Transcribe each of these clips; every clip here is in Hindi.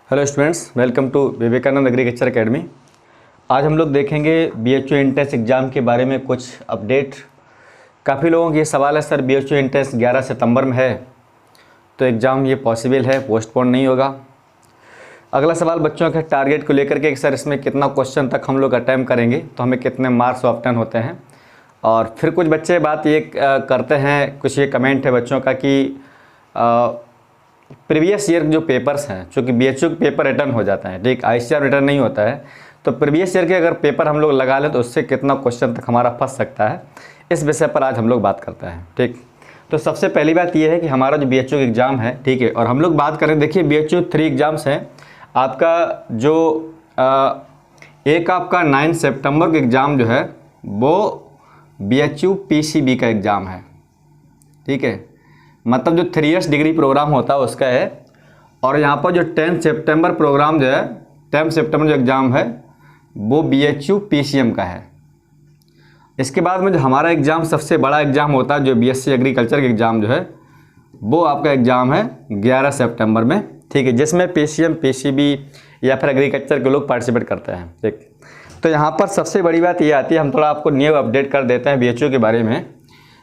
Hello students, welcome to Vivekananda agriculture academy. आज हम लोग देखेंगे बीएचयू एंट्रेंस एग्ज़ाम के बारे में कुछ अपडेट। काफ़ी लोगों की ये सवाल है, सर बीएचयू एंट्रेंस 11 सितंबर में है तो एग्ज़ाम ये पॉसिबल है, पोस्टपोन नहीं होगा। अगला सवाल बच्चों के टारगेट को लेकर के कि सर इसमें कितना क्वेश्चन तक हम लोग अटैम्प्ट करेंगे तो हमें कितने मार्क्स ऑब्टेन होते हैं। और फिर कुछ बच्चे बात ये करते हैं, कुछ ये कमेंट है बच्चों का कि प्रीवियस ईयर जो पेपर्स हैं, चूँकि बीएचयू के पेपर रिटर्न हो जाता है, ठीक, आईसीआर रिटर्न नहीं होता है, तो प्रीवियस ईयर के अगर पेपर हम लोग लगा लें तो उससे कितना क्वेश्चन तक हमारा फंस सकता है, इस विषय पर आज हम लोग बात करते हैं। ठीक, तो सबसे पहली बात यह है कि हमारा जो बीएचयू एग्ज़ाम है, ठीक है, और हम लोग बात करें, देखिए बीएचयू 3 एग्ज़ाम्स हैं आपका। जो एक आपका 9 सितंबर का एग्ज़ाम जो है वो बीएचयू पीसीबी का एग्ज़ाम है, ठीक है, मतलब जो 3 इयर्स डिग्री प्रोग्राम होता है उसका है। और यहाँ पर जो 10 सितंबर प्रोग्राम जो है, 10 सितंबर जो एग्ज़ाम है वो बीएचयू पीसीएम का है। इसके बाद में जो हमारा एग्ज़ाम सबसे बड़ा एग्ज़ाम होता है, जो बीएससी एग्रीकल्चर का एग्ज़ाम जो है वो आपका एग्ज़ाम है 11 सितंबर में, ठीक है, जिसमें पीसीएम पीसीबी या फिर एग्रीकल्चर के लोग पार्टिसिपेट करते हैं। ठीक, तो यहाँ पर सबसे बड़ी बात ये आती है, हम थोड़ा आपको न्यू अपडेट कर देते हैं बीएचयू के बारे में।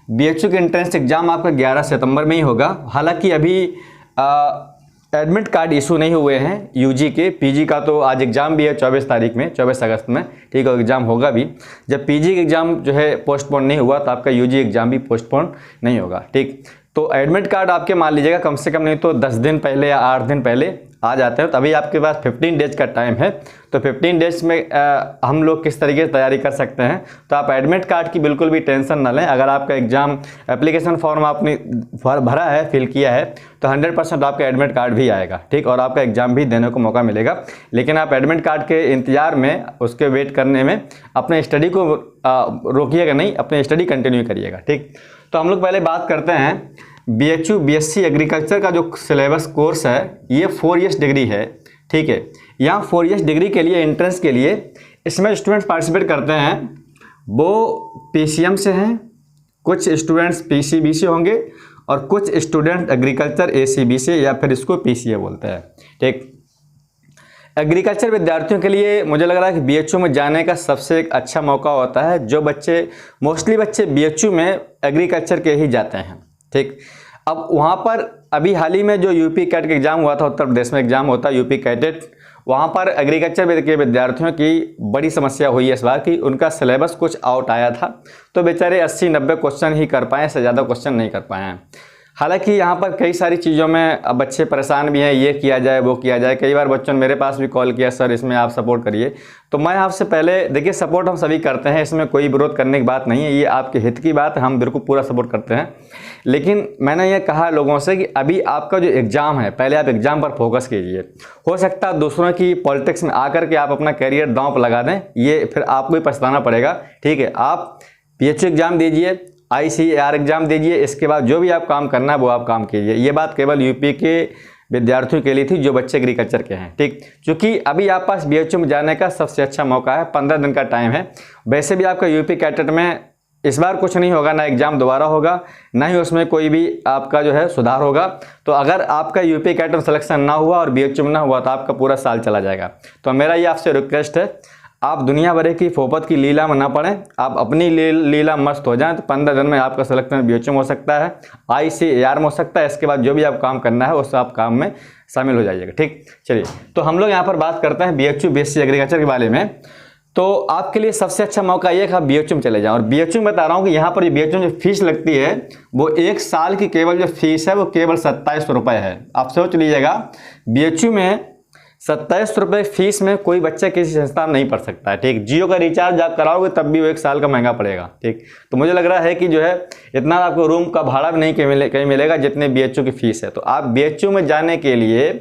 बीएचयू के एंट्रेंस एग्ज़ाम आपका 11 सितंबर में ही होगा। हालांकि अभी एडमिट कार्ड इशू नहीं हुए हैं यूजी के। पीजी का तो आज एग्ज़ाम भी है 24 तारीख में, 24 अगस्त में, ठीक है, एग्ज़ाम होगा भी। जब पीजी का एग्ज़ाम जो है पोस्टपोन नहीं हुआ तो आपका यूजी एग्ज़ाम भी पोस्टपोन नहीं होगा। ठीक, तो एडमिट कार्ड आपके मान लीजिएगा कम से कम नहीं तो 10 दिन पहले या 8 दिन पहले आ जाते हैं, तभी आपके पास 15 डेज का टाइम है। तो 15 डेज में हम लोग किस तरीके से तैयारी कर सकते हैं, तो आप एडमिट कार्ड की बिल्कुल भी टेंशन ना लें। अगर आपका एग्ज़ाम एप्लीकेशन फॉर्म आपने भरा है, फिल किया है, तो 100% आपका एडमिट कार्ड भी आएगा, ठीक, और आपका एग्ज़ाम भी देने को मौका मिलेगा। लेकिन आप एडमिट कार्ड के इंतजार में, उसके वेट करने में अपने स्टडी को रोकिएगा नहीं, अपने स्टडी कंटिन्यू करिएगा। ठीक, तो हम लोग पहले बात करते हैं बीएचयू बीएससी एग्रीकल्चर का जो सिलेबस कोर्स है ये 4 इयर्स डिग्री है, ठीक है। यहाँ 4 इयर्स डिग्री के लिए एंट्रेंस के लिए इसमें स्टूडेंट्स पार्टिसिपेट करते हैं वो पीसीएम से हैं, कुछ स्टूडेंट्स पीसीबी से होंगे और कुछ स्टूडेंट एग्रीकल्चर एसीबी से, या फिर इसको पीसीए बोलते हैं। ठीक, एग्रीकल्चर विद्यार्थियों के लिए मुझे लग रहा है कि बीएचयू में जाने का सबसे एक अच्छा मौका होता है। जो बच्चे, मोस्टली बच्चे बीएचयू में एग्रीकल्चर के ही जाते हैं। ठीक, अब वहाँ पर अभी हाल ही में जो यूपी कैट का एग्ज़ाम हुआ था, उत्तर प्रदेश में एग्ज़ाम होता है यूपी कैटेट, वहाँ पर एग्रीकल्चर के विद्यार्थियों की बड़ी समस्या हुई है इस बार कि उनका सिलेबस कुछ आउट आया था, तो बेचारे 80-90 क्वेश्चन ही कर पाए, इससे ज़्यादा क्वेश्चन नहीं कर पाए हैं। हालांकि यहाँ पर कई सारी चीज़ों में अब बच्चे परेशान भी हैं, ये किया जाए वो किया जाए। कई बार बच्चों ने मेरे पास भी कॉल किया, सर इसमें आप सपोर्ट करिए। तो मैं आपसे पहले, देखिए सपोर्ट हम सभी करते हैं, इसमें कोई विरोध करने की बात नहीं है, ये आपके हित की बात है, हम बिल्कुल पूरा सपोर्ट करते हैं। लेकिन मैंने ये कहा लोगों से कि अभी आपका जो एग्ज़ाम है, पहले आप एग्ज़ाम पर फोकस कीजिए। हो सकता है दूसरों की पॉलिटिक्स में आकर के आप अपना करियर दांव पर लगा दें, ये फिर आपको ही पछताना पड़ेगा। ठीक है, आप पीएचयू एग्ज़ाम दीजिए, आईसीआर एग्ज़ाम दीजिए, इसके बाद जो भी आप काम करना है वो आप काम कीजिए। ये बात केवल यूपी के विद्यार्थियों के लिए थी जो बच्चे एग्रीकल्चर के हैं। ठीक, क्योंकि अभी आप पास बीएचयू में जाने का सबसे अच्छा मौका है, 15 दिन का टाइम है। वैसे भी आपका यूपी कैटेट में इस बार कुछ नहीं होगा, ना एग्ज़ाम दोबारा होगा, ना ही उसमें कोई भी आपका जो है सुधार होगा। तो अगर आपका यूपी कैटेट सिलेक्शन ना हुआ और बीएचयू में ना हुआ तो आपका पूरा साल चला जाएगा। तो मेरा ये आपसे रिक्वेस्ट है, आप दुनिया भर की फोपत की लीला में ना पड़ें, आप अपनी लीला मस्त हो जाएं, तो 15 दिन में आपका सिलेक्शन बीएचयू में हो सकता है, आईसीआर में हो सकता है। इसके बाद जो भी आप काम करना है उस आप काम में शामिल हो जाइएगा। ठीक, चलिए, तो हम लोग यहाँ पर बात करते हैं बीएचयू बीएससी एग्रीकल्चर के बारे में। तो आपके लिए सबसे अच्छा मौका ये कि आप बीएचयू में चले जाएं। और बीएचयू में बता रहा हूँ कि यहाँ पर बीएचयू में जो फीस लगती है वो 1 साल की केवल जो फीस है वो केवल 27 रुपये है। आप सोच लीजिएगा, बीएचयू में 27 रुपये फीस में कोई बच्चा किसी संस्था में नहीं पढ़ सकता है। ठीक, जियो का रिचार्ज आप कराओगे तब भी वो 1 साल का महंगा पड़ेगा। ठीक, तो मुझे लग रहा है कि जो है इतना आपको रूम का भाड़ा भी नहीं कहीं मिलेगा जितने बीएचयू की फीस है। तो आप बीएचयू में जाने के लिए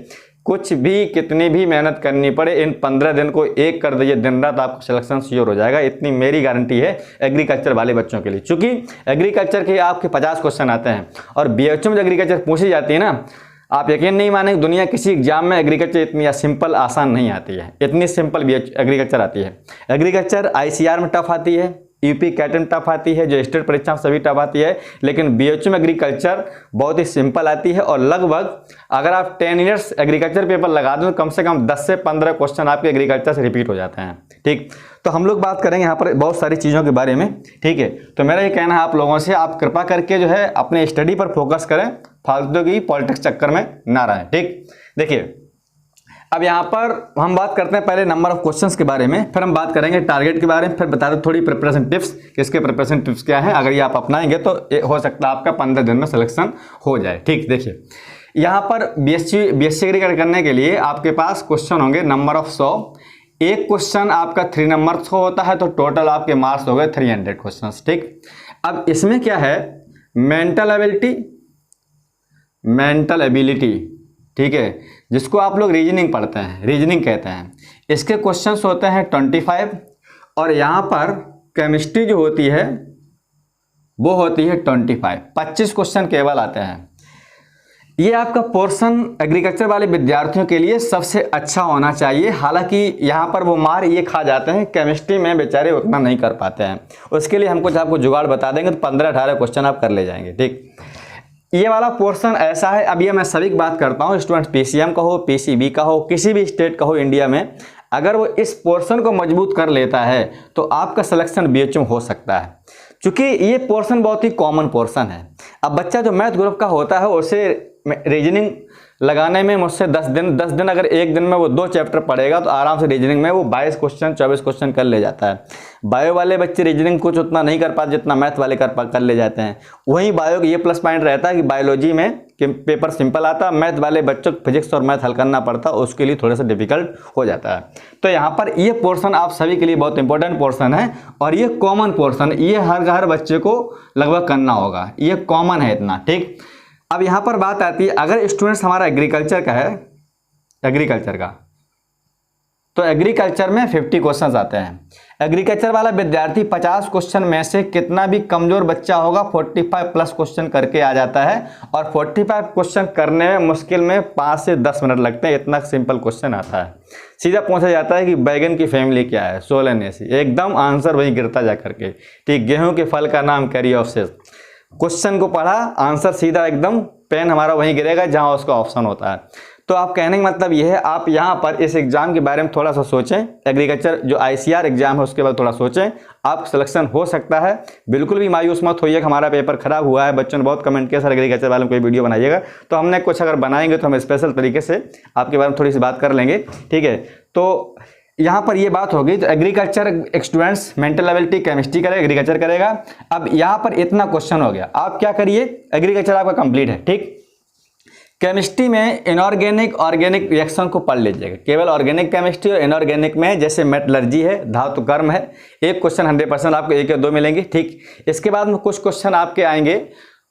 कुछ भी, कितनी भी मेहनत करनी पड़े, इन 15 दिन को एक कर दीजिए, दिन रात आपको सिलेक्शन श्योर हो जाएगा, इतनी मेरी गारंटी है एग्रीकल्चर वाले बच्चों के लिए। चूँकि एग्रीकल्चर के आपके 50 क्वेश्चन आते हैं और बीएचयू में एग्रीकल्चर पूछी जाती है ना, आप यकीन नहीं मानेंगे, दुनिया किसी एग्जाम में एग्रीकल्चर इतनी सिंपल आसान नहीं आती है, इतनी सिंपल एग्रीकल्चर आती है। एग्रीकल्चर आईसीआर में टफ आती है, यूपी कैटन टफ आती है, जो स्टेट परीक्षा सभी टफ आती है, लेकिन बीएचयू में एग्रीकल्चर बहुत ही सिंपल आती है। और लगभग अगर आप 10 ईयर्स एग्रीकल्चर पेपर लगा दें तो कम से कम 10 से 15 क्वेश्चन आपके एग्रीकल्चर से रिपीट हो जाते हैं। ठीक, तो हम लोग बात करेंगे यहाँ पर बहुत सारी चीज़ों के बारे में। ठीक है, तो मेरा ये कहना है आप लोगों से, आप कृपा करके जो है अपने स्टडी पर फोकस करें, फालतू की पॉलिटिक्स चक्कर में ना रहें। ठीक, देखिए अब यहाँ पर हम बात करते हैं पहले नंबर ऑफ क्वेश्चंस के बारे में, फिर हम बात करेंगे टारगेट के बारे में, फिर बता दो थोड़ी प्रिपरेशन टिप्स, किसके प्रिपरेशन टिप्स क्या है। अगर ये आप अपनाएंगे तो हो सकता है आपका 15 दिन में सिलेक्शन हो जाए। ठीक, देखिए यहाँ पर बीएससी एग्रीकल्चर करने के लिए आपके पास क्वेश्चन होंगे नंबर ऑफ 100। एक क्वेश्चन आपका 3 नंबर्स का होता है, तो टोटल आपके मार्क्स हो गए 300 क्वेश्चन। ठीक, अब इसमें क्या है, मेंटल एबिलिटी, ठीक है, जिसको आप लोग रीजनिंग पढ़ते हैं, रीजनिंग कहते हैं। इसके क्वेश्चंस होते हैं 25, और यहाँ पर केमिस्ट्री जो होती है वो होती है 25 क्वेश्चन केवल आते हैं। ये आपका पोर्शन एग्रीकल्चर वाले विद्यार्थियों के लिए सबसे अच्छा होना चाहिए। हालांकि यहाँ पर वो मार ये खा जाते हैं, केमिस्ट्री में बेचारे उतना नहीं कर पाते हैं। उसके लिए हम कुछ आपको जुगाड़ बता देंगे, तो 15-18 क्वेश्चन आप कर ले जाएंगे। ठीक, ये वाला पोर्शन ऐसा है। अब ये मैं सभी की बात करता हूँ, स्टूडेंट्स पीसीएम का हो, पीसीबी का हो, किसी भी स्टेट का हो इंडिया में, अगर वो इस पोर्शन को मजबूत कर लेता है तो आपका सिलेक्शन बीएचयू में हो सकता है, क्योंकि ये पोर्शन बहुत ही कॉमन पोर्शन है। अब बच्चा जो मैथ ग्रुप का होता है उसे रीजनिंग लगाने में मुझसे 10 दिन अगर एक दिन में वो 2 चैप्टर पढ़ेगा तो आराम से रीजनिंग में वो 22 क्वेश्चन 24 क्वेश्चन कर ले जाता है। बायो वाले बच्चे रीजनिंग कुछ उतना नहीं कर पाते जितना मैथ वाले कर ले जाते हैं। वहीं बायो का ये प्लस पॉइंट रहता है कि बायोलॉजी में पेपर सिंपल आता है, मैथ वाले बच्चों को फिजिक्स और मैथ हल करना पड़ता है, उसके लिए थोड़ा सा डिफिकल्ट हो जाता है। तो यहाँ पर ये पोर्शन आप सभी के लिए बहुत इंपॉर्टेंट पोर्शन है, और ये कॉमन पोर्शन, ये हर बच्चे को लगभग करना होगा, ये कॉमन है इतना। ठीक, अब यहाँ पर बात आती है, अगर स्टूडेंट्स हमारा एग्रीकल्चर का है, एग्रीकल्चर का, तो एग्रीकल्चर में 50 क्वेश्चंस आते हैं। एग्रीकल्चर वाला विद्यार्थी 50 क्वेश्चन में से कितना भी कमजोर बच्चा होगा 45 प्लस क्वेश्चन करके आ जाता है, और 45 क्वेश्चन करने में मुश्किल में 5 से 10 मिनट लगते हैं, इतना सिंपल क्वेश्चन आता है। सीधा पूछा जाता है कि बैगन की फैमिली क्या है, सोलेनेसी, एकदम आंसर वही गिरता जा करके। ठीक, गेहूं के फल का नाम कैरियोप्सिस, क्वेश्चन को पढ़ा, आंसर सीधा एकदम पेन हमारा वहीं गिरेगा जहां उसका ऑप्शन होता है। तो आप कहने का मतलब यह है, आप यहां पर इस एग्जाम के बारे में थोड़ा सा सोचें, एग्रीकल्चर जो आईसीआर एग्जाम है उसके बाद थोड़ा सोचें, आप सिलेक्शन हो सकता है। बिल्कुल भी मायूस मत होइए, हमारा पेपर खराब हुआ है, बच्चों ने बहुत कमेंट किया सर एग्रीकल्चर वाले में कोई वीडियो बनाइएगा, तो हमने कुछ अगर बनाएंगे तो हम स्पेशल तरीके से आपके बारे में थोड़ी सी बात कर लेंगे। ठीक है, तो यहाँ पर ये बात होगी, तो agriculture students mental ability chemistry करेगा, एग्रीकल्चर करेगा। अब यहाँ पर इतना क्वेश्चन हो गया, आप क्या करिए, एग्रीकल्चर आपका कंप्लीट है। ठीक, केमिस्ट्री में इनऑर्गेनिक ऑर्गेनिक रिएक्शन को पढ़ लीजिएगा, केवल ऑर्गेनिक केमिस्ट्री और इनऑर्गेनिक में जैसे मेटलर्जी है, धातु कर्म है, एक क्वेश्चन 100% आपको 1 या 2 मिलेंगे। ठीक, इसके बाद में कुछ क्वेश्चन आपके आएंगे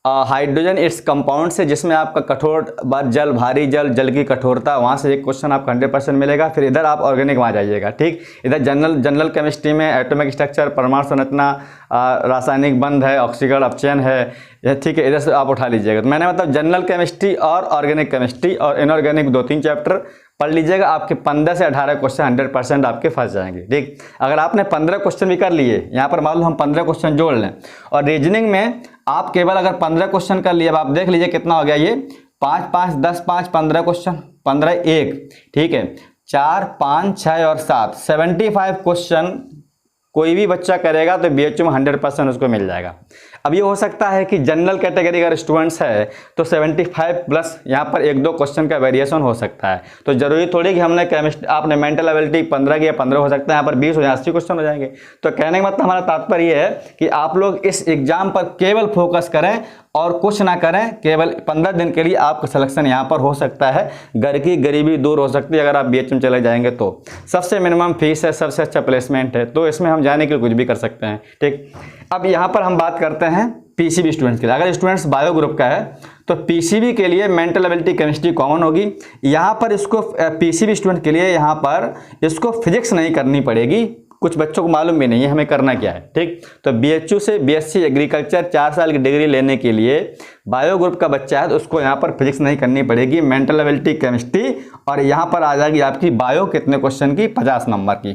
हाइड्रोजन इट्स कंपाउंड से, जिसमें आपका कठोर जल, भारी जल, जल की कठोरता, वहाँ से एक क्वेश्चन आपका 100% मिलेगा। फिर इधर आप ऑर्गेनिक वहाँ जाइएगा। ठीक, इधर जनरल केमिस्ट्री में एटॉमिक स्ट्रक्चर, परमाणु संरचना, रासायनिक बंध है, ऑक्सीकरण अपचयन है, ठीक है, इधर से आप उठा लीजिएगा। तो मैंने मतलब जनरल केमिस्ट्री और ऑर्गेनिक केमिस्ट्री और इनऑर्गेनिक 2-3 चैप्टर पढ़ लीजिएगा, आपके 15 से 18 क्वेश्चन 100% आपके फंस जाएंगे। ठीक, अगर आपने 15 क्वेश्चन भी कर लिए, यहाँ पर मान लो हम 15 क्वेश्चन जोड़ लें, और रीजनिंग में आप केवल अगर 15 क्वेश्चन कर लिए, अब आप देख लीजिए कितना हो गया, ये 5, 5, 10, 5, 15 क्वेश्चन, 15 1, ठीक है, 4, 5, 6 और 7, 75 क्वेश्चन कोई भी बच्चा करेगा तो बीएचयू में 100% उसको मिल जाएगा। अब ये हो सकता है कि जनरल कैटेगरी अगर स्टूडेंट्स है तो 75 प्लस यहाँ पर 1-2 क्वेश्चन का वेरिएशन हो सकता है। तो जरूरी थोड़ी कि हमने केमिस्ट्री, आपने मेंटल एबिलिटी 15 की या 15 हो सकता है, यहाँ पर 20 हो या 80 क्वेश्चन हो जाएंगे। तो कहने का मतलब हमारा तात्पर्य ये है कि आप लोग इस एग्जाम पर केवल फोकस करें और कुछ ना करें, केवल 15 दिन के लिए आपका सिलेक्शन यहाँ पर हो सकता है, घर की गरीबी दूर हो सकती है अगर आप बीएचयू में चले जाएंगे तो। सबसे मिनिमम फीस है, सबसे अच्छा प्लेसमेंट है, तो इसमें हम जाने के लिए कुछ भी कर सकते हैं। ठीक, अब यहाँ पर हम बात करते हैं पीसीबी स्टूडेंट्स के लिए। अगर स्टूडेंट्स बायो ग्रुप का है तो पीसीबी के लिए मेंटल एबिलिटी केमिस्ट्री कॉमन होगी। यहाँ पर इसको पीसीबी स्टूडेंट के लिए यहाँ पर इसको फिजिक्स नहीं करनी पड़ेगी, कुछ बच्चों को मालूम भी नहीं है हमें करना क्या है। ठीक, तो बीएचयू से बीएससी एग्रीकल्चर 4 साल की डिग्री लेने के लिए बायो ग्रुप का बच्चा है तो उसको यहाँ पर फिजिक्स नहीं करनी पड़ेगी, मेंटल एबिलिटी केमिस्ट्री, और यहाँ पर आ जाएगी आपकी बायो कितने क्वेश्चन की, 50 नंबर की।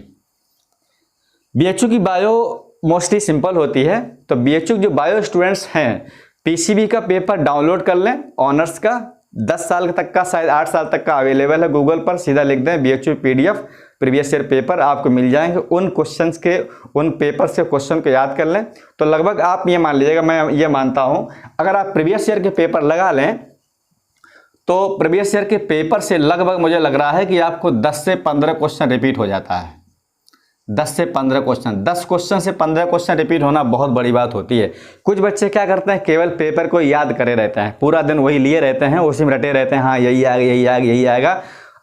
बीएचयू की बायो मोस्टली सिंपल होती है। तो बीएचयू जो बायो स्टूडेंट्स हैं पीसीबी का पेपर डाउनलोड कर लें, ऑनर्स का 10 साल तक का, शायद 8 साल तक का अवेलेबल है गूगल पर, सीधा लिख दें BHU PDF previous year paper, आपको मिल जाएंगे। उन क्वेश्चंस के, उन पेपर से क्वेश्चन को याद कर लें। तो लगभग आप ये मान लीजिएगा, मैं ये मानता हूँ अगर आप प्रीवियस ईयर के पेपर लगा लें तो प्रीवियस ईयर के पेपर से लगभग मुझे लग रहा है कि आपको 10 से 15 क्वेश्चन रिपीट हो जाता है। 10 से 15 क्वेश्चन, 10 क्वेश्चन से 15 क्वेश्चन रिपीट होना बहुत बड़ी बात होती है। कुछ बच्चे क्या करते हैं, केवल पेपर को याद करे रहते हैं, पूरा दिन वही लिए रहते हैं, उसी में रटे रहते हैं, हाँ यही आएगा यही आएगा यही आएगा।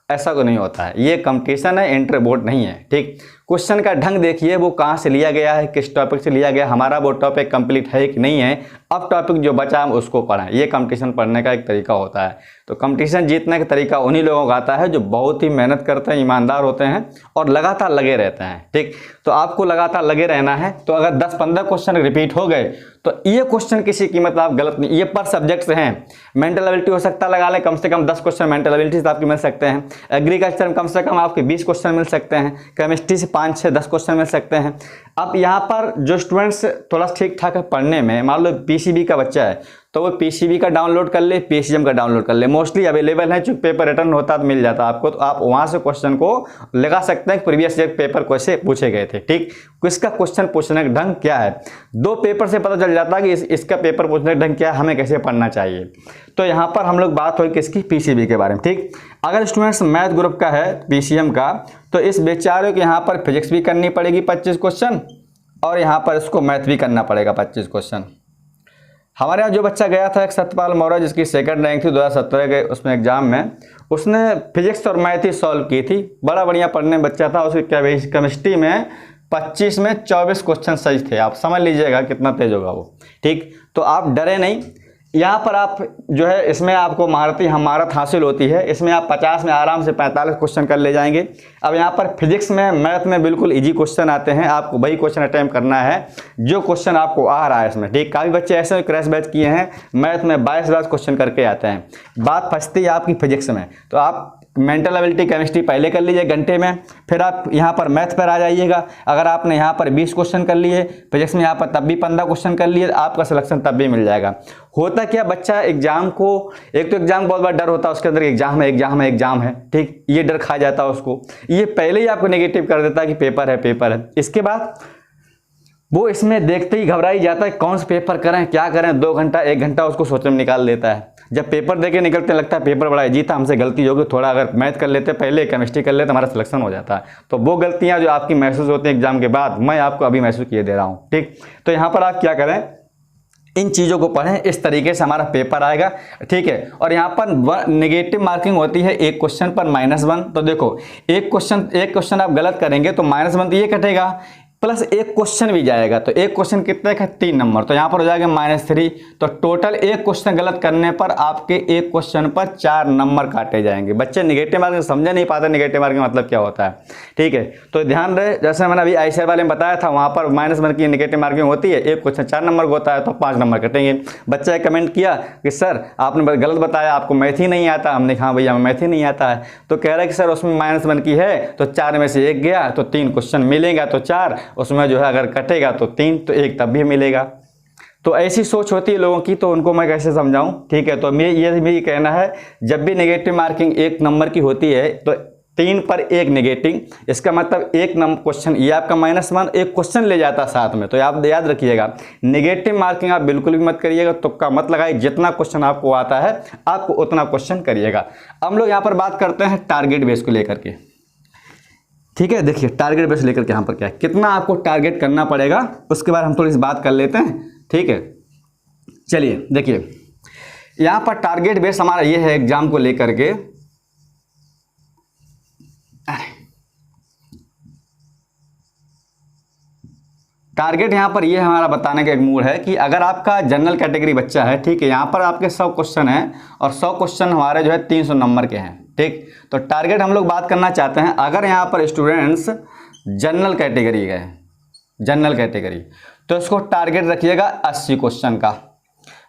ऐसा को नहीं होता है, ये कंपटीशन है, इंटर बोर्ड नहीं है। ठीक, क्वेश्चन का ढंग देखिए, वो कहाँ से लिया गया है, किस टॉपिक से लिया गया, हमारा वो टॉपिक कंप्लीट है कि नहीं है, अब टॉपिक जो बचा हम उसको पढ़ें। ये कंपटीशन पढ़ने का एक तरीका होता है। तो कंपटीशन जीतने का तरीका उन्हीं लोगों का आता है जो बहुत ही मेहनत करते हैं, ईमानदार होते हैं और लगातार लगे रहते हैं। ठीक, तो आपको लगातार लगे रहना है। तो अगर 10-15 क्वेश्चन रिपीट हो गए तो ये क्वेश्चन किसी कीमत आप गलत नहीं, ये पर सब्जेक्ट से हैं। मेंटल एबिलिटी हो सकता है लगा लें, कम से कम 10 क्वेश्चन मेंटल एबिलिटी से आपके मिल सकते हैं। एग्रीकल्चर में कम से कम आपके 20 क्वेश्चन मिल सकते हैं। केमिस्ट्री से 5-6-10 क्वेश्चन मिल सकते हैं। अब यहाँ पर जो स्टूडेंट्स थोड़ा ठीक ठाक है पढ़ने में, मान लो पीसीबी का बच्चा है तो वो पीसीबी का डाउनलोड कर ले, पीसीएम का डाउनलोड कर ले, मोस्टली अवेलेबल है, चूंकि पेपर रिटर्न होता तो मिल जाता आपको। तो आप वहाँ से क्वेश्चन को लगा सकते हैं प्रीवियस ईयर पेपर कैसे पूछे गए थे। ठीक, किसका क्वेश्चन पूछने का ढंग क्या है, 2 पेपर से पता चल जाता है कि इसका पेपर पूछने का ढंग क्या है, हमें कैसे पढ़ना चाहिए। तो यहाँ पर हम लोग बात हुई किसकी, पीसीबी के बारे में। ठीक, अगर स्टूडेंट्स मैथ ग्रुप का है पीसीएम का, तो इस बेचारे को यहाँ पर फिजिक्स भी करनी पड़ेगी 25 क्वेश्चन, और यहाँ पर इसको मैथ भी करना पड़ेगा 25 क्वेश्चन। हमारे यहाँ जो बच्चा गया था एक सत्यपाल मौर्य, जिसकी 2nd रैंक थी 2017 के उसमें एग्जाम में, उसने फिजिक्स और मैथ ही सॉल्व की थी। बड़ा बढ़िया पढ़ने बच्चा था। उसकी केमिस्ट्री में 25 में 24 क्वेश्चन सही थे। आप समझ लीजिएगा कितना तेज होगा वो। ठीक, तो आप डरे नहीं। यहाँ पर आप जो है इसमें आपको महारत हासिल होती है। इसमें आप 50 में आराम से 45 क्वेश्चन कर ले जाएंगे। अब यहाँ पर फिजिक्स में, मैथ में बिल्कुल इजी क्वेश्चन आते हैं। आपको वही क्वेश्चन अटेम्प्ट करना है जो क्वेश्चन आपको आ रहा है इसमें। ठीक, काफ़ी बच्चे ऐसे क्रैश बैच किए हैं, मैथ में 22 क्वेश्चन करके आते हैं। बात फंसती है आपकी फिजिक्स में। तो आप मेंटल एबिलिटी केमिस्ट्री पहले कर लीजिए घंटे में, फिर आप यहाँ पर मैथ पर आ जाइएगा। अगर आपने यहाँ पर 20 क्वेश्चन कर लिए, फिजिक्स में यहाँ पर तब भी 15 क्वेश्चन कर लिए, आपका सिलेक्शन तब भी मिल जाएगा। होता क्या, बच्चा एग्जाम को, एक तो एग्जाम बहुत बड़ा डर होता है, उसके अंदर एग्जाम है। ठीक, ये डर खा जाता है उसको, ये पहले ही आपको नेगेटिव कर देता है कि पेपर है। इसके बाद वो इसमें देखते ही घबरा ही जाता है, कौन सा पेपर करें, क्या करें। 2 घंटा 1 घंटा उसको सोचने में निकाल देता है। जब पेपर देके निकलते लगता है पेपर बड़ा इजी था, हमसे गलती होगी, थोड़ा अगर मैथ कर लेते पहले, केमिस्ट्री कर लेते, हमारा सिलेक्शन हो जाता है। तो वो गलतियां जो आपकी महसूस होती हैं एग्जाम के बाद, मैं आपको अभी महसूस किए दे रहा हूँ। ठीक, तो यहाँ पर आप क्या करें, इन चीज़ों को पढ़ें, इस तरीके से हमारा पेपर आएगा। ठीक है, और यहाँ पर नेगेटिव मार्किंग होती है एक क्वेश्चन पर -1। तो देखो एक क्वेश्चन आप गलत करेंगे तो -1 तो ये कटेगा, प्लस एक क्वेश्चन भी जाएगा। तो एक क्वेश्चन कितने का, 3 नंबर, तो यहाँ पर हो जाएगा -3। तो टोटल एक क्वेश्चन गलत करने पर आपके एक क्वेश्चन पर 4 नंबर काटे जाएंगे। बच्चे नेगेटिव मार्किंग समझ नहीं पाते नेगेटिव मार्किंग मतलब क्या होता है। ठीक है, तो ध्यान रहे, जैसे मैंने अभी आईसीआर वाले में बताया था, वहाँ पर -1 की नेगेटिव मार्किंग होती है। एक क्वेश्चन 4 नंबर का होता है तो 5 नंबर कटेंगे। बच्चा कमेंट किया कि सर आपने गलत बताया, आपको मैथ ही नहीं आता। हमने कहा भैया मैथ ही नहीं आता है। तो कह रहा है कि सर उसमें -1 की है तो 4 में से 1 गया तो 3 क्वेश्चन मिलेगा, तो 4 उसमें जो है अगर कटेगा तो 3, तो 1 तब भी मिलेगा। तो ऐसी सोच होती है लोगों की, तो उनको मैं कैसे समझाऊं। ठीक है, तो मेरी कहना है, जब भी नेगेटिव मार्किंग 1 नंबर की होती है तो 3 पर 1 नेगेटिव, इसका मतलब 1 नंबर क्वेश्चन, ये आपका -1 एक क्वेश्चन ले जाता साथ में। तो आप याद रखिएगा, नेगेटिव मार्किंग आप बिल्कुल भी मत करिएगा, तुक्का मत लगाइए। जितना क्वेश्चन आपको आता है आपको उतना क्वेश्चन करिएगा। हम लोग यहाँ पर बात करते हैं टारगेट बेस को लेकर के। ठीक है, देखिए टारगेट बेस लेकर के यहाँ पर क्या है, कितना आपको टारगेट करना पड़ेगा, उसके बाद हम थोड़ी सी बात कर लेते हैं। ठीक है, चलिए देखिए यहाँ पर टारगेट बेस हमारा ये है एग्जाम को लेकर के। टारगेट यहाँ पर ये हमारा बताने का एक मूड है कि अगर आपका जनरल कैटेगरी बच्चा है, ठीक है, यहाँ पर आपके 100 क्वेश्चन हैं और 100 क्वेश्चन हमारे जो है 300 नंबर के हैं। ठीक, तो टारगेट हम लोग बात करना चाहते हैं, अगर यहाँ पर स्टूडेंट्स जनरल कैटेगरी गए, जनरल कैटेगरी, तो इसको टारगेट रखिएगा 80 क्वेश्चन का।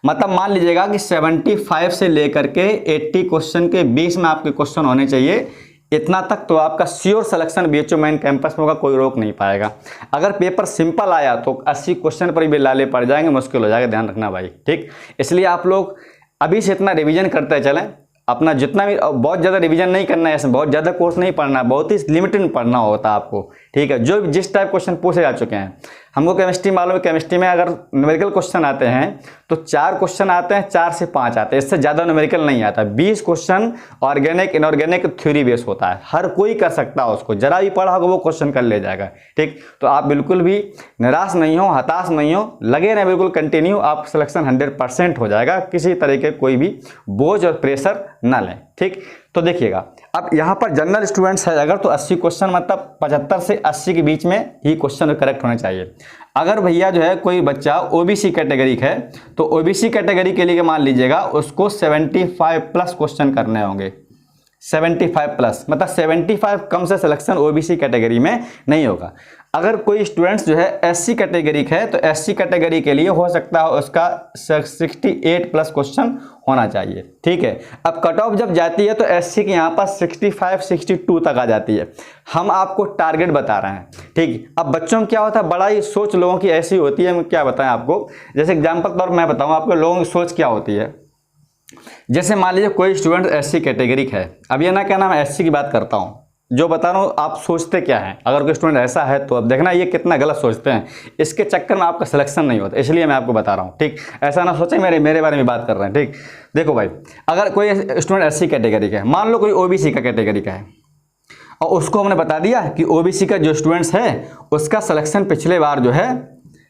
मतलब मान लीजिएगा कि 75 से लेकर के 80 क्वेश्चन के बीच में आपके क्वेश्चन होने चाहिए इतना तक तो आपका sure selection BHU main campus में होगा, कोई रोक नहीं पाएगा। अगर पेपर सिंपल आया तो 80 क्वेश्चन पर भी लाले पड़ जाएंगे, मुश्किल हो जाएगा, ध्यान रखना भाई, ठीक। इसलिए आप लोग अभी से इतना रिवीजन करते चलें, अपना जितना भी, बहुत ज़्यादा रिवीजन नहीं करना है, इसमें बहुत ज़्यादा कोर्स नहीं पढ़ना, बहुत ही लिमिटेड पढ़ना होता है आपको, ठीक है। जो जिस टाइप क्वेश्चन पूछे जा चुके हैं, हमको केमिस्ट्री मालूम है, केमिस्ट्री में अगर न्यूमेरिकल क्वेश्चन आते हैं तो 4 क्वेश्चन आते हैं, 4 से 5 आते हैं, इससे ज़्यादा न्यूमेरिकल नहीं आता। 20 question organic inorganic theory base होता है, हर कोई कर सकता है उसको, जरा भी पढ़ा होगा वो क्वेश्चन कर ले जाएगा, ठीक। तो आप बिल्कुल भी निराश नहीं हो, हताश नहीं हो, लगे रहें बिल्कुल कंटिन्यू, आप सिलेक्शन 100% हो जाएगा। किसी तरीके कोई भी बोझ और प्रेशर ना लें, ठीक। तो देखिएगा, अब यहाँ पर जनरल स्टूडेंट्स है अगर, तो 80 क्वेश्चन मतलब 75 से 80 के बीच में ही क्वेश्चन करेक्ट होने चाहिए। अगर भैया जो है कोई बच्चा ओबीसी कैटेगरी है तो ओबीसी कैटेगरी के लिए मान लीजिएगा उसको 75 प्लस क्वेश्चन करने होंगे, 75 प्लस, मतलब 75 कम से सिलेक्शन ओबीसी कैटेगरी में नहीं होगा। अगर कोई स्टूडेंट्स जो है एससी कैटेगरी है तो एससी कैटेगरी के लिए हो सकता है उसका 68 प्लस क्वेश्चन होना चाहिए, ठीक है। अब कट ऑफ जब जाती है तो एससी के यहाँ पर 65 62 तक आ जाती है। हम आपको टारगेट बता रहे हैं, ठीक। अब बच्चों में क्या होता है, बड़ा ही सोच लोगों की ऐसी होती है, क्या बताएं आपको, जैसे एग्जाम्पल तौर मैं बताऊँ आपको लोगों की सोच क्या होती है। जैसे मान लीजिए कोई स्टूडेंट एससी कैटेगरी है, अब ये ना क्या नाम, एससी की बात करता हूँ, जो बता रहा हूँ आप सोचते क्या हैं। अगर कोई स्टूडेंट ऐसा है तो अब देखना ये कितना गलत सोचते हैं, इसके चक्कर में आपका सिलेक्शन नहीं होता, इसलिए मैं आपको बता रहा हूँ, ठीक। ऐसा ना सोचें मेरे बारे में बात कर रहे हैं, ठीक। देखो भाई, अगर कोई स्टूडेंट एससी कैटेगरी का है, मान लो कोई ओबीसी का कैटेगरी का है, और उसको हमने बता दिया कि ओबीसी का जो स्टूडेंट्स है उसका सिलेक्शन पिछले बार जो है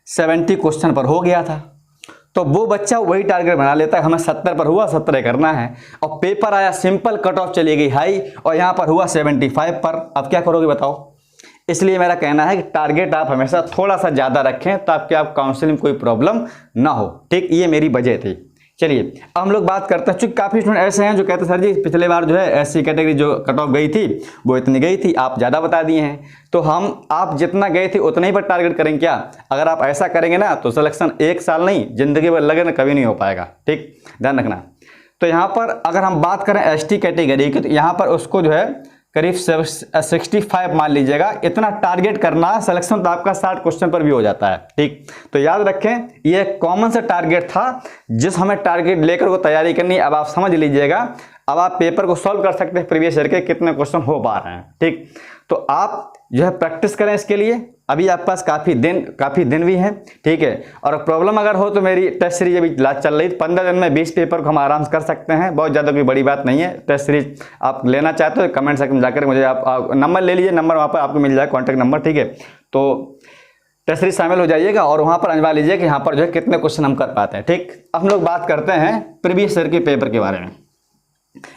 70 क्वेश्चन पर हो गया था, तो वो बच्चा वही टारगेट बना लेता है, हमें 70 पर हुआ, 70 करना है। और पेपर आया सिंपल, कट ऑफ चली गई हाई, और यहाँ पर हुआ 75 पर, अब क्या करोगे बताओ। इसलिए मेरा कहना है कि टारगेट आप हमेशा थोड़ा सा ज़्यादा रखें ताकि आप काउंसलिंग में कोई प्रॉब्लम ना हो, ठीक। ये मेरी वजह थी। चलिए अब हम लोग बात करते हैं, चूँकि काफ़ी स्टूडेंट ऐसे हैं जो कहते हैं सर जी पिछले बार जो है एससी कैटेगरी जो कट ऑफ गई थी वो इतनी गई थी, आप ज़्यादा बता दिए हैं, तो हम आप जितना गए थे उतना ही पर टारगेट करेंगे क्या। अगर आप ऐसा करेंगे ना तो सिलेक्शन 1 साल नहीं, जिंदगी भर लगे ना, कभी नहीं हो पाएगा, ठीक, ध्यान रखना। तो यहाँ पर अगर हम बात करें एसटी कैटेगरी की, तो यहाँ पर उसको जो है करीब 65 मान लीजिएगा, इतना टारगेट करना, सिलेक्शन तो आपका 60 क्वेश्चन पर भी हो जाता है, ठीक। तो याद रखें ये कॉमन सा टारगेट था जिस हमें टारगेट लेकर को तैयारी करनी। अब आप समझ लीजिएगा, अब आप पेपर को सॉल्व कर सकते हैं प्रीवियस ईयर के कितने क्वेश्चन हो पा रहे हैं, ठीक। तो आप जो है प्रैक्टिस करें इसके लिए, अभी आपके पास काफ़ी दिन भी हैं, ठीक है। और प्रॉब्लम अगर हो तो मेरी टेस्ट सीरीज अभी चल रही, 15 दिन में 20 पेपर को हम आराम से कर सकते हैं, बहुत ज़्यादा कोई बड़ी बात नहीं है। टेस्ट सीरीज आप लेना चाहते हो कमेंट सेक्शन में जाकर मुझे आप नंबर ले लीजिए, नंबर वहाँ पर आपको मिल जाएगा, कॉन्टैक्ट नंबर, ठीक है। तो टेस्ट सीरीज शामिल हो जाइएगा और वहाँ पर अजमा लीजिए कि यहाँ पर जो है कितने क्वेश्चन हम कर पाते हैं, ठीक। अब हम लोग बात करते हैं प्रीवियस ईयर के पेपर के बारे में।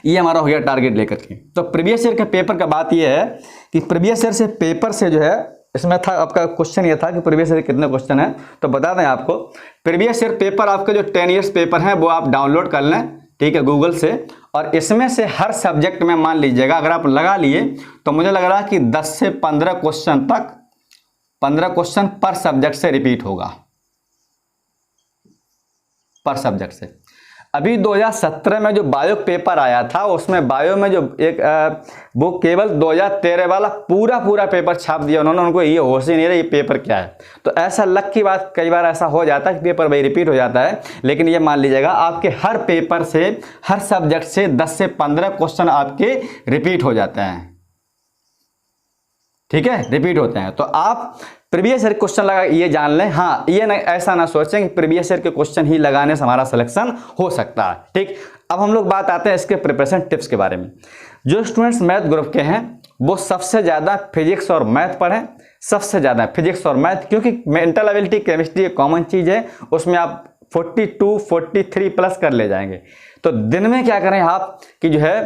ये हमारा हो गया टारगेट लेकर के। तो प्रीवियस ईयर के पेपर का बात ये है कि प्रीवियस ईयर से पेपर से जो है, इसमें था आपका क्वेश्चन ये था कि प्रीवियस ईयर कितने क्वेश्चन है, तो बता दें आपको प्रीवियस ईयर पेपर आपके जो 10 ईयर्स पेपर हैं वो आप डाउनलोड कर लें, ठीक है, गूगल से। और इसमें से हर सब्जेक्ट में मान लीजिएगा अगर आप लगा लिए तो मुझे लग रहा है कि 10 से 15 क्वेश्चन तक, 15 क्वेश्चन पर सब्जेक्ट से रिपीट होगा, पर सब्जेक्ट से। अभी 2017 में जो बायो पेपर आया था उसमें बायो में जो एक वो केवल 2013 वाला पूरा पेपर छाप दिया उन्होंने, उनको ये होश ही नहीं रहा ये पेपर क्या है। तो ऐसा लक की बात, कई बार ऐसा हो जाता है कि पेपर भाई रिपीट हो जाता है, लेकिन ये मान लीजिएगा आपके हर पेपर से, हर सब्जेक्ट से 10 से 15 क्वेश्चन आपके रिपीट हो जाते हैं, ठीक है, रिपीट होते हैं। तो आप प्रीवियस ईयर क्वेश्चन लगा ये जान लें, हाँ ये ना ऐसा ना सोचें कि प्रीवियस ईयर के क्वेश्चन ही लगाने से हमारा सिलेक्शन हो सकता है, ठीक। अब हम लोग बात आते हैं इसके प्रिपरेशन टिप्स के बारे में। जो स्टूडेंट्स मैथ ग्रुप के हैं वो सबसे ज़्यादा फिजिक्स और मैथ पढ़ें, सबसे ज़्यादा फिजिक्स और मैथ, क्योंकि मेंटल एबिलिटी केमिस्ट्री एक कॉमन चीज़ है, उसमें आप 42 43 प्लस कर ले जाएंगे। तो दिन में क्या करें आप कि जो है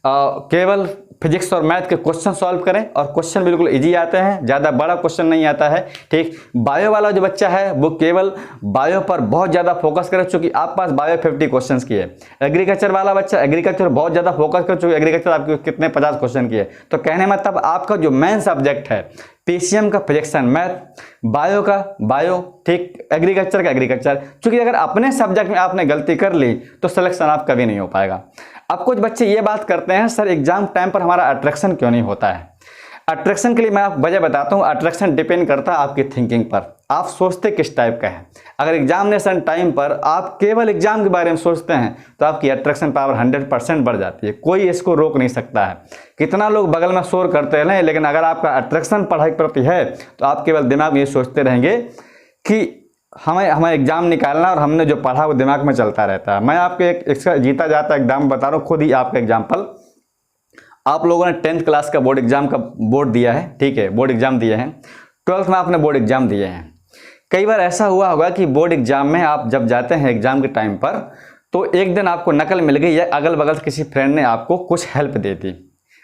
केवल फिजिक्स और मैथ के क्वेश्चन सॉल्व करें, और क्वेश्चन बिल्कुल इजी आते हैं, ज़्यादा बड़ा क्वेश्चन नहीं आता है, ठीक। बायो वाला जो बच्चा है वो केवल बायो पर बहुत ज़्यादा फोकस करे, चूँकि आप पास बायो 50 क्वेश्चन की है। एग्रीकल्चर वाला बच्चा एग्रीकल्चर बहुत ज़्यादा फोकस करे, चूँकि एग्रीकल्चर आपके कितने 50 क्वेश्चन की है। तो कहने मतलब आपका जो मेन सब्जेक्ट है पीसीएम का फिजिक्स एंड मैथ, बायो का बायो, ठीक, एग्रीकल्चर का एग्रीकल्चर, क्योंकि अगर अपने सब्जेक्ट में आपने गलती कर ली तो सिलेक्शन आप कभी नहीं हो पाएगा। अब कुछ बच्चे ये बात करते हैं, सर एग्जाम टाइम पर हमारा अट्रैक्शन क्यों नहीं होता है। अट्रैक्शन के लिए मैं आपको वजह बताता हूँ। अट्रैक्शन डिपेंड करता है आपकी थिंकिंग पर, आप सोचते किस टाइप का है। अगर एग्जामिनेशन टाइम पर आप केवल एग्जाम के बारे में सोचते हैं तो आपकी अट्रैक्शन पावर 100% बढ़ जाती है, कोई इसको रोक नहीं सकता है। कितना लोग बगल में शोर करते रहें, लेकिन अगर आपका अट्रैक्शन पढ़ाई के प्रति है तो आप केवल दिमाग में ये सोचते रहेंगे कि हमें एग्जाम निकालना, और हमने जो पढ़ा वो दिमाग में चलता रहता है। मैं आपको एक इसका जीता जाता एग्जाम बता रहा हूँ, खुद ही आपका एग्जाम्पल। आप लोगों ने 10th क्लास का बोर्ड एग्जाम का बोर्ड दिया है, ठीक है, बोर्ड एग्जाम दिए हैं। 12th में आपने बोर्ड एग्जाम दिए हैं। कई बार ऐसा हुआ होगा कि बोर्ड एग्जाम में आप जब जाते हैं एग्जाम के टाइम पर, तो एक दिन आपको नकल मिल गई या अगल बगल किसी फ्रेंड ने आपको कुछ हेल्प दे दी।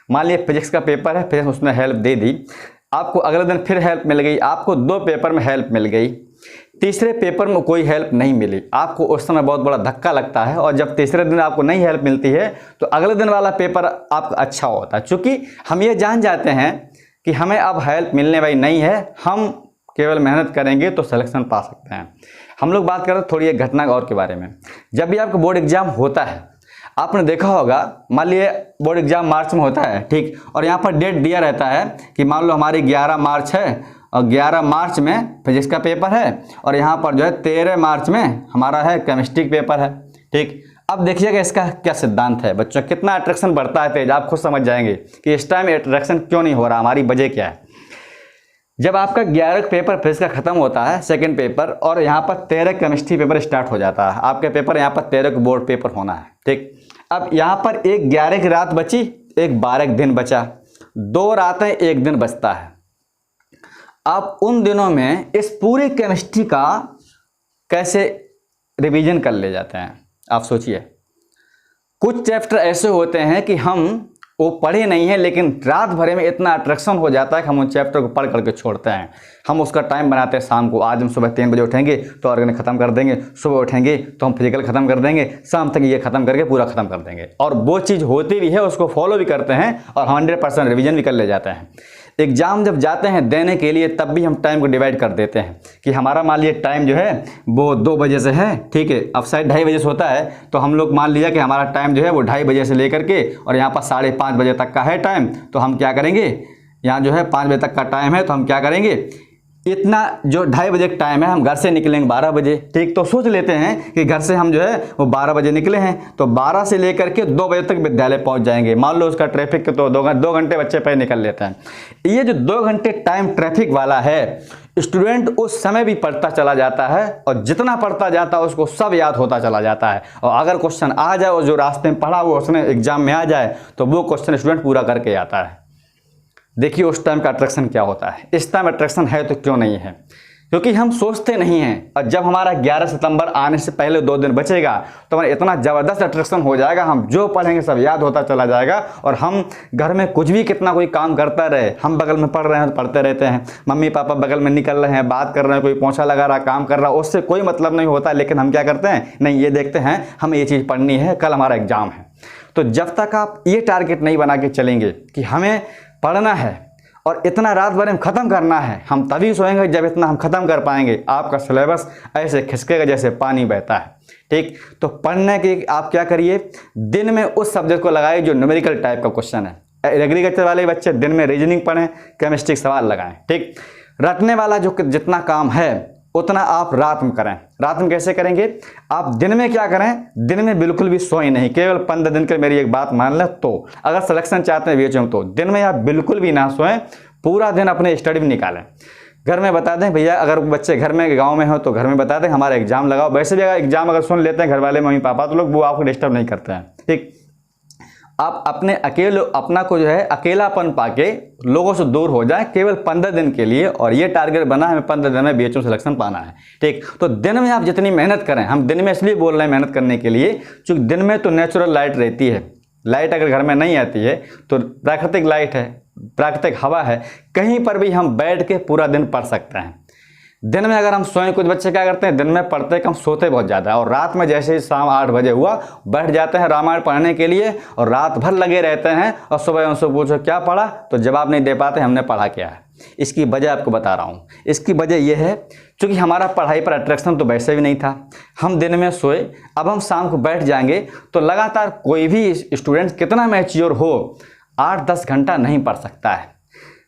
मान लिया फिजिक्स का पेपर है, फिजिक्स उसने हेल्प दे दी, आपको अगले दिन फिर हेल्प मिल गई, आपको 2 पेपर में हेल्प मिल गई, तीसरे पेपर में कोई हेल्प नहीं मिली। आपको उस समय बहुत बड़ा धक्का लगता है, और जब तीसरे दिन आपको नहीं हेल्प मिलती है तो अगले दिन वाला पेपर आपका अच्छा होता है। चूँकि हम ये जान जाते हैं कि हमें अब हेल्प मिलने वाली नहीं है, हम केवल मेहनत करेंगे तो सिलेक्शन पा सकते हैं। हम लोग बात करें थोड़ी एक घटना और के बारे में। जब भी आपका बोर्ड एग्जाम होता है, आपने देखा होगा, मान लीजिए बोर्ड एग्जाम मार्च में होता है, ठीक, और यहाँ पर डेट दिया रहता है कि मान लो हमारी 11 मार्च है, और 11 मार्च में फिजिक्स का पेपर है, और यहाँ पर जो है 13 मार्च में हमारा है केमिस्ट्री का पेपर है, ठीक। अब देखिएगा इसका क्या सिद्धांत है बच्चों, कितना अट्रैक्शन बढ़ता है तेज, आप खुद समझ जाएंगे कि इस टाइम अट्रैक्शन क्यों नहीं हो रहा, हमारी वजह क्या है। जब आपका 11 पेपर फिजिक्स का खत्म होता है, सेकंड पेपर, और यहाँ पर 13 केमिस्ट्री पेपर स्टार्ट हो जाता है, आपके पेपर यहाँ पर 13 को बोर्ड पेपर होना है, ठीक। अब यहाँ पर एक 11 की रात बची, एक 12 का दिन बचा, 2 रातें 1 दिन बचता है। आप उन दिनों में इस पूरी केमिस्ट्री का कैसे रिवीजन कर ले जाते हैं, आप सोचिए। कुछ चैप्टर ऐसे होते हैं कि हम वो पढ़े नहीं है, लेकिन रात भर में इतना अट्रैक्शन हो जाता है कि हम उन चैप्टर को पढ़ करके छोड़ते हैं। हम उसका टाइम बनाते हैं शाम को, आज हम सुबह 3 बजे उठेंगे तो ऑर्गेनिक खत्म कर देंगे, सुबह उठेंगे तो हम फिजिकल खत्म कर देंगे, शाम तक ये खत्म करके पूरा खत्म कर देंगे। और वो चीज़ होती भी है, उसको फॉलो भी करते हैं, और 100% रिवीजन भी कर ले जाते हैं। एग्जाम जब जाते हैं देने के लिए, तब भी हम टाइम को डिवाइड कर देते हैं कि हमारा मान लीजिए टाइम जो है वो 2 बजे से है, ठीक है, अब शायद 2:30 बजे से होता है, तो हम लोग मान लिया कि हमारा टाइम जो है वो 2:30 बजे से लेकर के और यहाँ पर 5:30 बजे तक का है टाइम। तो हम क्या करेंगे, यहाँ जो है 5 बजे तक का टाइम है, तो हम क्या करेंगे, इतना जो 2:30 बजे का टाइम है, हम घर से निकलेंगे 12 बजे, ठीक। तो सोच लेते हैं कि घर से हम जो है वो 12 बजे निकले हैं, तो 12 से लेकर के 2 बजे तक विद्यालय पहुंच जाएंगे। मान लो उसका ट्रैफिक के तो 2 घंटे बच्चे पहले निकल लेते हैं। ये जो 2 घंटे टाइम ट्रैफिक वाला है, स्टूडेंट उस समय भी पढ़ता चला जाता है, और जितना पढ़ता जाता है उसको सब याद होता चला जाता है। और अगर क्वेश्चन आ जाए और जो रास्ते में पढ़ा वो उसने एग्जाम में आ जाए, तो वो क्वेश्चन स्टूडेंट पूरा करके आता है। देखिए उस टाइम का अट्रैक्शन क्या होता है। इस टाइम अट्रैक्शन है तो क्यों नहीं है, क्योंकि हम सोचते नहीं हैं। और जब हमारा 11 सितंबर आने से पहले 2 दिन बचेगा तो हमारा इतना ज़बरदस्त अट्रैक्शन हो जाएगा, हम जो पढ़ेंगे सब याद होता चला जाएगा। और हम घर में कुछ भी कितना कोई काम करता रहे, हम बगल में पढ़ रहे हैं तो पढ़ते रहते हैं, मम्मी पापा बगल में निकल रहे हैं, बात कर रहे हैं, कोई पोंछा लगा रहा, काम कर रहा, उससे कोई मतलब नहीं होता। लेकिन हम क्या करते हैं, नहीं ये देखते हैं हमें ये चीज़ पढ़नी है, कल हमारा एग्जाम है। तो जब तक आप ये टारगेट नहीं बना के चलेंगे कि हमें पढ़ना है और इतना रात भर में ख़त्म करना है, हम तभी सोएंगे जब इतना हम ख़त्म कर पाएंगे। आपका सिलेबस ऐसे खिसकेगा जैसे पानी बहता है, ठीक। तो पढ़ने के आप क्या करिए, दिन में उस सब्जेक्ट को लगाइए जो न्यूमेरिकल टाइप का क्वेश्चन है। एग्रीकल्चर वाले बच्चे दिन में रीजनिंग पढ़ें, केमिस्ट्री के सवाल लगाएं, ठीक। रटने वाला जो जितना काम है उतना आप रात में करें। रात में कैसे करेंगे, आप दिन में क्या करें, दिन में बिल्कुल भी सोएं नहीं, केवल 15 दिन के मेरी एक बात मान लें। तो अगर सिलेक्शन चाहते हैं बीएचयू तो दिन में आप बिल्कुल भी ना सोएं, पूरा दिन अपने स्टडी में निकालें। घर में बता दें भैया, अगर बच्चे घर में गांव में हो तो घर में बता दें हमारा एग्जाम लगाओ। वैसे भी अगर एग्जाम अगर सुन लेते हैं घर वाले मम्मी पापा, तो लोग वो आपको डिस्टर्ब नहीं करते हैं, ठीक। आप अपने अपना को जो है अकेलापन पाके लोगों से दूर हो जाए केवल 15 दिन के लिए। और ये टारगेट बना है हमें 15 दिन में बीएचयू सिलेक्शन पाना है, ठीक। तो दिन में आप जितनी मेहनत करें, हम दिन में इसलिए बोल रहे हैं मेहनत करने के लिए क्योंकि दिन में तो नेचुरल लाइट रहती है। लाइट अगर घर में नहीं आती है तो प्राकृतिक लाइट है, प्राकृतिक हवा है, कहीं पर भी हम बैठ के पूरा दिन पढ़ सकते हैं। दिन में अगर हम सोएं, कुछ बच्चे क्या करते हैं दिन में पढ़ते कम, सोते बहुत ज़्यादा, और रात में जैसे ही शाम 8 बजे हुआ बैठ जाते हैं रामायण पढ़ने के लिए और रात भर लगे रहते हैं, और सुबह उनसे पूछो क्या पढ़ा तो जवाब नहीं दे पाते हमने पढ़ा क्या है। इसकी वजह आपको बता रहा हूँ। इसकी वजह यह है क्योंकि हमारा पढ़ाई पर अट्रैक्शन तो वैसे भी नहीं था, हम दिन में सोए, अब हम शाम को बैठ जाएंगे तो लगातार कोई भी स्टूडेंट कितना मैच्योर हो 8-10 घंटा नहीं पढ़ सकता है।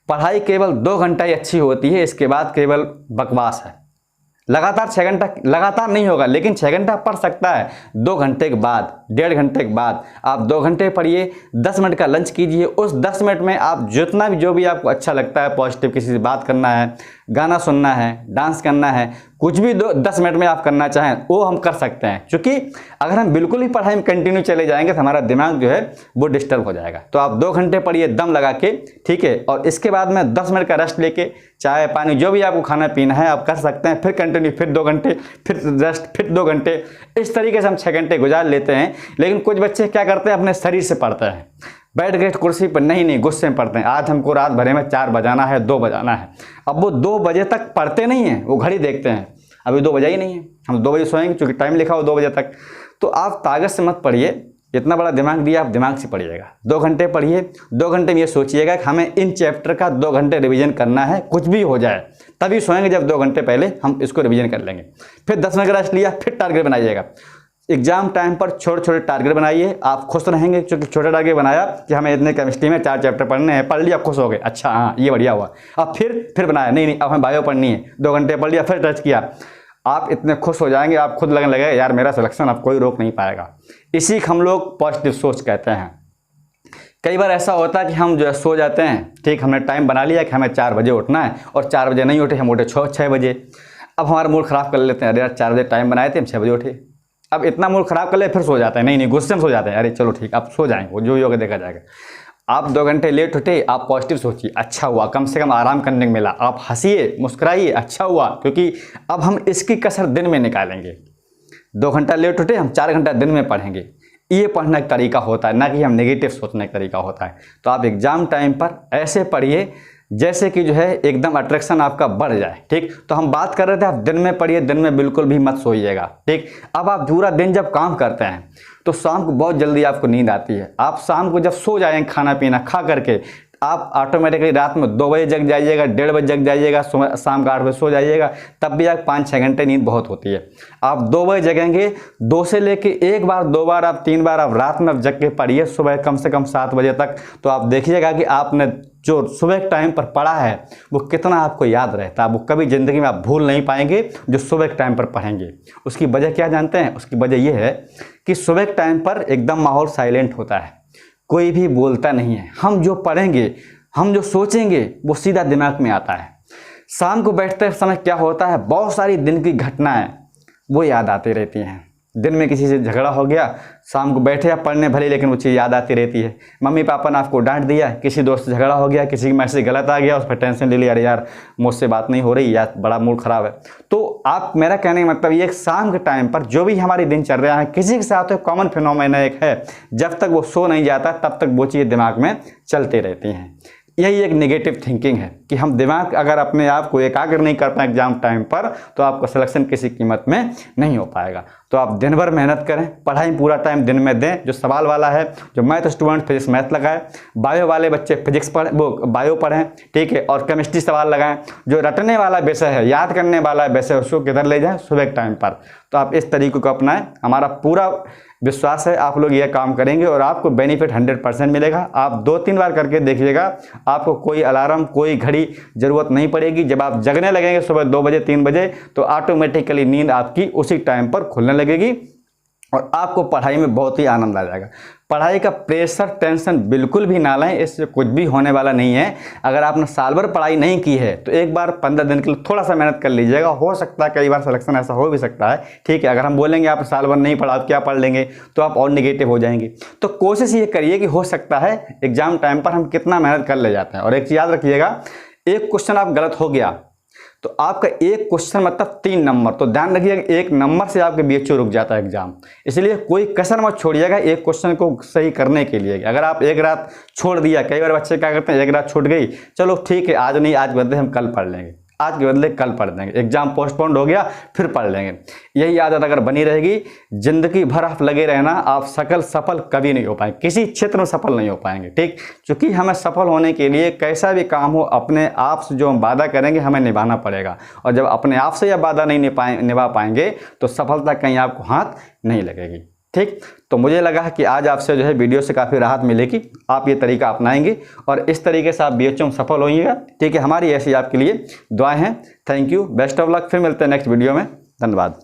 पढ़ाई केवल 2 घंटा ही अच्छी होती है, इसके बाद केवल बकवास है। लगातार 6 घंटा लगातार नहीं होगा, लेकिन 6 घंटा पढ़ सकता है। 2 घंटे के बाद, 1.5 घंटे के बाद आप 2 घंटे पढ़िए, 10 मिनट का लंच कीजिए। उस 10 मिनट में आप जितना भी जो भी आपको अच्छा लगता है, पॉजिटिव, किसी से बात करना है, गाना सुनना है, डांस करना है, कुछ भी 10 मिनट में आप करना चाहें वो हम कर सकते हैं। क्योंकि अगर हम बिल्कुल ही पढ़ाई में कंटिन्यू चले जाएंगे तो हमारा दिमाग जो है वो डिस्टर्ब हो जाएगा। तो आप 2 घंटे पढ़िए दम लगा के, ठीक है, और इसके बाद में 10 मिनट का रेस्ट लेके चाय पानी जो भी आपको खाना पीना है आप कर सकते हैं। फिर कंटिन्यू, फिर 2 घंटे, फिर रेस्ट, फिर 2 घंटे, इस तरीके से हम 6 घंटे गुजार लेते हैं। लेकिन कुछ बच्चे क्या करते हैं, अपने शरीर से पढ़ते हैं, बैठ गए कुर्सी पर, नहीं गुस्से में पढ़ते हैं। आज हमको रात भरे में 4 बजाना है, 2 बजाना है। अब वो 2 बजे तक पढ़ते नहीं हैं, वो घड़ी देखते हैं, अभी 2 बजा ही नहीं है, हम 2 बजे सोएंगे क्योंकि टाइम लिखा हो 2 बजे तक। तो आप ताकत से मत पढ़िए, इतना बड़ा दिमाग दिया, आप दिमाग से पढ़िएगा। 2 घंटे पढ़िए, 2 घंटे में ये सोचिएगा कि हमें इन चैप्टर का 2 घंटे रिवीजन करना है, कुछ भी हो जाए तभी सोएंगे जब 2 घंटे पहले हम इसको रिवीजन कर लेंगे। फिर 10 मिनट का रेस्ट लिया, फिर टारगेट बनाइएगा। एग्जाम टाइम पर छोटे छोटे टारगेट बनाइए, आप खुश रहेंगे क्योंकि छोटा टारगेट बनाया कि हमें इतने केमिस्ट्री में 4 चैप्टर पढ़ने हैं, पढ़ लिया, खुश हो गए, अच्छा हाँ ये बढ़िया हुआ। अब फिर बनाया, नहीं अब हमें बायो पढ़नी है, 2 घंटे पढ़ लिया, फिर टेस्ट किया, आप इतने खुश हो जाएंगे, आप खुद लगने लगेगा यार मेरा सिलेक्शन अब कोई रोक नहीं पाएगा। इसी को हम लोग पॉजिटिव सोच कहते हैं। कई बार ऐसा होता है कि हम जो है सो जाते हैं, ठीक, हमने टाइम बना लिया कि हमें 4 बजे उठना है और 4 बजे नहीं उठे, हम उठे 6 बजे। अब हमारा मूड ख़राब कर लेते हैं, अरे यार 4 बजे टाइम बनाए थे, हम 6 बजे उठे। अब इतना मूड ख़राब कर ले, फिर सो जाते हैं, नहीं गुस्से में सो जाते हैं, अरे चलो ठीक अब सो जाएंगे, वो जो भी होगा देखा जाएगा। आप 2 घंटे लेट उठे, आप पॉजिटिव सोचिए, अच्छा हुआ कम से कम आराम करने को मिला, आप हंसिए मुस्कुराइए, अच्छा हुआ, क्योंकि अब हम इसकी कसर दिन में निकालेंगे। 2 घंटा लेट उठे, हम 4 घंटा दिन में पढ़ेंगे। ये पढ़ने का तरीका होता है, ना कि हम नेगेटिव सोचने का तरीका होता है। तो आप एग्जाम टाइम पर ऐसे पढ़िए जैसे कि जो है एकदम अट्रैक्शन आपका बढ़ जाए, ठीक। तो हम बात कर रहे थे आप दिन में पढ़िए, दिन में बिल्कुल भी मत सोइएगा, ठीक। अब आप पूरा दिन जब काम करते हैं तो शाम को बहुत जल्दी आपको नींद आती है। आप शाम को जब सो जाएंगे खाना पीना खा करके, आप ऑटोमेटिकली रात में 2 बजे जग जाइएगा, 1:30 बजे जग जाइएगा, शाम का 8 बजे सो जाइएगा, तब भी आप 5-6 घंटे नींद बहुत होती है। आप 2 बजे जगेंगे, 2 से लेके 1 बार 2 बार आप 3 बार आप रात में जग के पढ़िए सुबह कम से कम 7 बजे तक। तो आप देखिएगा कि आपने जो सुबह के टाइम पर पढ़ा है वो कितना आपको याद रहता है, वो कभी ज़िंदगी में आप भूल नहीं पाएंगे जो सुबह के टाइम पर पढ़ेंगे। उसकी वजह क्या जानते हैं? उसकी वजह यह है कि सुबह के टाइम पर एकदम माहौल साइलेंट होता है, कोई भी बोलता नहीं है। हम जो पढ़ेंगे, हम जो सोचेंगे वो सीधा दिमाग में आता है। शाम को बैठते समय क्या होता है, बहुत सारी दिन की घटनाएं वो याद आती रहती हैं। दिन में किसी से झगड़ा हो गया, शाम को बैठे आप पढ़ने भले, लेकिन वो चीज़ याद आती रहती है। मम्मी पापा ने आपको डांट दिया, किसी दोस्त से झगड़ा हो गया, किसी की मैसेज गलत आ गया, उस पर टेंशन ले लिया, अरे यार मुझसे बात नहीं हो रही, यार बड़ा मूड ख़राब है। तो आप, मेरा कहने का मतलब ये, शाम के टाइम पर जो भी हमारी दिनचर्या है, किसी के साथ कॉमन फिनोमेना एक है, जब तक वो सो नहीं जाता तब तक वो चीज़ें दिमाग में चलती रहती हैं। यही एक नेगेटिव थिंकिंग है कि हम दिमाग अगर अपने आप को एकाग्र नहीं कर पाए एग्जाम टाइम पर तो आपका सिलेक्शन किसी कीमत में नहीं हो पाएगा। तो आप दिन भर मेहनत करें, पढ़ाई पूरा टाइम दिन में दें। जो सवाल वाला है, जो मैथ स्टूडेंट फिजिक्स मैथ लगाए, बायो वाले बच्चे फिजिक्स पढ़ें, वो बायो पढ़ें, ठीक है, और केमिस्ट्री सवाल लगाएं। जो रटने वाला विषय है, याद करने वाला विषय, उसको किधर ले जाएं, सुबह के टाइम पर। तो आप इस तरीके को अपनाएं, हमारा पूरा विश्वास है आप लोग यह काम करेंगे और आपको बेनिफिट 100% मिलेगा। आप 2-3 बार करके देखिएगा, आपको कोई अलार्म, कोई घड़ी ज़रूरत नहीं पड़ेगी। जब आप जगने लगेंगे सुबह 2 बजे 3 बजे तो ऑटोमेटिकली नींद आपकी उसी टाइम पर खुलने लगेगी और आपको पढ़ाई में बहुत ही आनंद आ जाएगा। पढ़ाई का प्रेशर, टेंशन बिल्कुल भी ना लें, इससे कुछ भी होने वाला नहीं है। अगर आपने साल भर पढ़ाई नहीं की है तो एक बार 15 दिन के लिए थोड़ा सा मेहनत कर लीजिएगा, हो सकता है कई बार सिलेक्शन ऐसा हो भी सकता है, ठीक है। अगर हम बोलेंगे आप साल भर नहीं पढ़ा, आप क्या पढ़ लेंगे, तो आप और निगेटिव हो जाएंगे। तो कोशिश ये करिए कि हो सकता है एग्जाम टाइम पर हम कितना मेहनत कर ले जाते हैं। और एक चीज़ याद रखिएगा, एक क्वेश्चन आप गलत हो गया तो आपका एक क्वेश्चन मतलब 3 नंबर। तो ध्यान रखिएगा, 1 नंबर से आपके बीएचयू रुक जाता है एग्जाम। इसलिए कोई कसर मत छोड़िएगा एक क्वेश्चन को सही करने के लिए। अगर आप एक रात छोड़ दिया, कई बार बच्चे क्या करते हैं, एक रात छूट गई, चलो ठीक है आज नहीं, आज बदले हम कल पढ़ लेंगे। आज के बदले कल पढ़ देंगे, एग्जाम पोस्टपोन्ड हो गया फिर पढ़ लेंगे। यही आदत अगर बनी रहेगी, जिंदगी भर आप लगे रहना, आप सफल कभी नहीं हो पाएंगे, किसी क्षेत्र में सफल नहीं हो पाएंगे। ठीक, क्योंकि हमें सफल होने के लिए कैसा भी काम हो अपने आप से जो हम वादा करेंगे हमें निभाना पड़ेगा, और जब अपने आप से यह वादा नहीं निभा पाएंगे तो सफलता कहीं आपको हाथ नहीं लगेगी। ठीक, तो मुझे लगा कि आज आपसे जो है वीडियो से काफ़ी राहत मिलेगी, आप ये तरीका अपनाएंगे और इस तरीके से आप BHO में सफल होइएगा। ठीक है, हमारी ऐसी आपके लिए दुआएं हैं। Thank you, best of luck, फिर मिलते हैं नेक्स्ट वीडियो में। धन्यवाद।